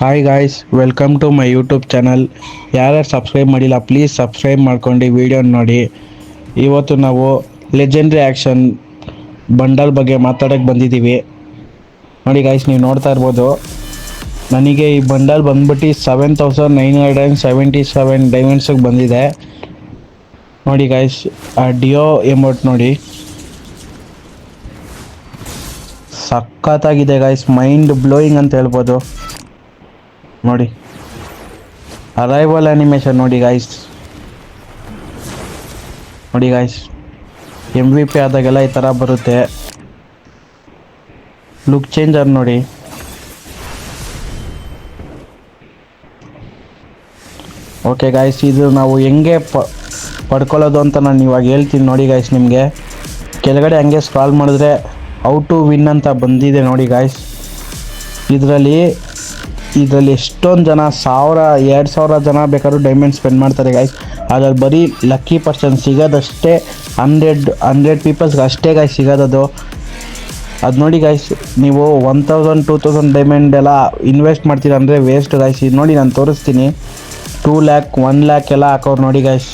Hi guys, welcome to my YouTube channel. ಯಾರ್ಯಾರು subscribe ಮಾಡಿಲ್ಲ please subscribe ಮಾಡ್ಕೊಂಡು video ನೋಡಿ. ಇವತ್ತು ನಾವು ಲೆಜೆಂಡ್ರಿ ಆ್ಯಕ್ಷನ್ ಬಂಡಲ್ ಬಗ್ಗೆ ಮಾತಾಡೋಕ್ಕೆ ಬಂದಿದ್ದೀವಿ. ನೋಡಿ ಗಾಯ್ಸ್, ನೀವು ನೋಡ್ತಾ ಇರ್ಬೋದು, ನನಗೆ ಈ ಬಂಡಲ್ ಬಂದ್ಬಿಟ್ಟು 7977 ಡೈಮಂಡ್ಸಿಗೆ ಬಂದಿದೆ. ನೋಡಿ ಗಾಯ್ಸ್, ಆ ಡಿಯೋ ಎಮೋಟ್ ನೋಡಿ, ಸಖತ್ತಾಗಿದೆ ಗಾಯ್ಸ್, ಮೈಂಡ್ ಬ್ಲೋಯಿಂಗ್ ಅಂತ ಹೇಳ್ಬೋದು. ನೋಡಿ ಅರೈವಲ್ ಅನಿಮೇಷನ್ ನೋಡಿ ಗಾಯ್ಸ್, ನೋಡಿ ಗಾಯ್ಸ್, MVP ಆದಾಗೆಲ್ಲ ಈ ಥರ ಬರುತ್ತೆ. ಲುಕ್ ಚೇಂಜರ್ ನೋಡಿ, ಓಕೆ ಗಾಯ್ಸ್, ಇದು ನಾವು ಹೆಂಗೆ ಪಡ್ಕೊಳ್ಳೋದು ಅಂತ ನಾನು ಇವಾಗ ಹೇಳ್ತೀನಿ. ನೋಡಿ ಗಾಯ್ಸ್, ನಿಮಗೆ ಕೆಳಗಡೆ ಹಂಗೆ ಸ್ಕ್ರಾಲ್ ಮಾಡಿದ್ರೆ ಹೌ ಟು ವಿನ್ ಅಂತ ಬಂದಿದೆ ನೋಡಿ ಗಾಯ್ಸ್. ಇದರಲ್ಲಿ ಎಷ್ಟೊಂದು ಜನ 1000-2000 ಜನ ಬೇಕಾದ್ರೂ ಡೈಮಂಡ್ ಸ್ಪೆಂಡ್ ಮಾಡ್ತಾರೆ ಗಾಯ್ಸ್. ಅದ್ರಲ್ಲಿ ಬರೀ ಲಕ್ಕಿ ಪರ್ಸನ್ ಸಿಗೋದಷ್ಟೇ 100 ಪೀಪಲ್ಸ್ಗೆ ಅಷ್ಟೇ ಗಾಯ್ಸ್ ಸಿಗೋದದು. ಅದು ನೋಡಿ ಗಾಯ್ಸ್, ನೀವು 1000-2000 ಡೈಮಂಡ್ ಎಲ್ಲ ಇನ್ವೆಸ್ಟ್ ಮಾಡ್ತೀರ ಅಂದರೆ ವೇಸ್ಟ್ ಗಾಯ್ಸ್. ಇದು ನೋಡಿ ನಾನು ತೋರಿಸ್ತೀನಿ, 2 ಲ್ಯಾಕ್ 1 ಲ್ಯಾಕ್ ಎಲ್ಲ ಹಾಕೋರು ನೋಡಿ ಗಾಯ್ಸ್,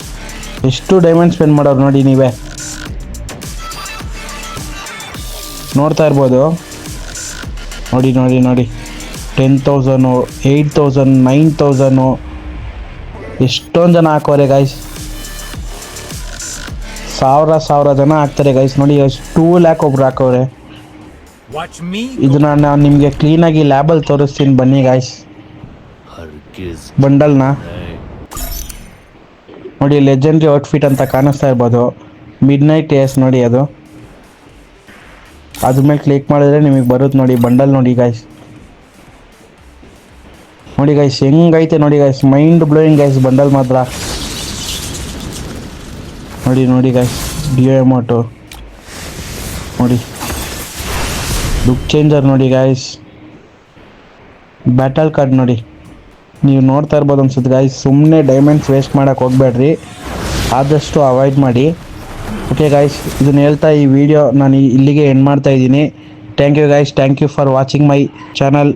ಎಷ್ಟು ಡೈಮಂಡ್ ಸ್ಪೆಂಡ್ ಮಾಡೋರು ನೋಡಿ, ನೀವೇ ನೋಡ್ತಾ ಇರ್ಬೋದು. ನೋಡಿ 10,000, 8,000, 9,000 ಎಷ್ಟೊಂದು ಜನ ಹಾಕೋರೆ ಗಾಯ್ಸ್, 1000 ಜನ ಹಾಕ್ತಾರೆ ಗಾಯ್ಸ್. ನೋಡಿ 2 ಲ್ಯಾಕ್ ಒಬ್ರು ಹಾಕೋರೆ. ಇದನ್ನ ನಾನು ನಿಮಗೆ ಕ್ಲೀನಾಗಿ ಲ್ಯಾಬಲ್ಲಿ ತೋರಿಸ್ತೀನಿ ಬನ್ನಿ ಗಾಯ್ಸ್. ಬಂಡಲ್ನ ನೋಡಿ, ಲೆಜೆಂಡ್ರಿ ಔಟ್ಫಿಟ್ ಅಂತ ಕಾಣಿಸ್ತಾ ಇರ್ಬೋದು, ಮಿಡ್ ನೈಟ್ ಏಸ್ ನೋಡಿ, ಅದ್ರ ಮೇಲೆ ಕ್ಲಿಕ್ ಮಾಡಿದ್ರೆ ನಿಮಗೆ ಬರುತ್ತೆ ನೋಡಿ ಬಂಡಲ್. ನೋಡಿ ಗಾಯ್ಸ್, ನೋಡಿ ಗಾಯ್ಸ್ ಹೆಂಗೈತೆ ನೋಡಿ guys, mind blowing guys bundle ಮಾತ್ರ. ನೋಡಿ ಗಾಯ್ಸ್, ಡಿಯೋ ಎಮೋಟು ನೋಡಿ, ಲುಕ್ ಚೇಂಜರ್ ನೋಡಿ ಗಾಯ್ಸ್, ಬ್ಯಾಟಲ್ ಕಾರ್ಡ್ ನೋಡಿ, ನೀವು ನೋಡ್ತಾ ಇರ್ಬೋದು ಅನ್ಸುತ್ತೆ ಗಾಯ್ಸ್. ಸುಮ್ಮನೆ ಡೈಮಂಡ್ಸ್ ವೇಸ್ಟ್ ಮಾಡೋಕ್ಕೆ ಹೋಗಬೇಡ್ರಿ, ಆದಷ್ಟು ಅವಾಯ್ಡ್ ಮಾಡಿ. ಓಕೆ ಗಾಯ್ಸ್, ಇದನ್ನು ಹೇಳ್ತಾ ಈ ವಿಡಿಯೋ ನಾನು ಇಲ್ಲಿಗೆ ಎಂಡ್ ಮಾಡ್ತಾ ಇದ್ದೀನಿ. Thank you guys, thank you for watching my channel.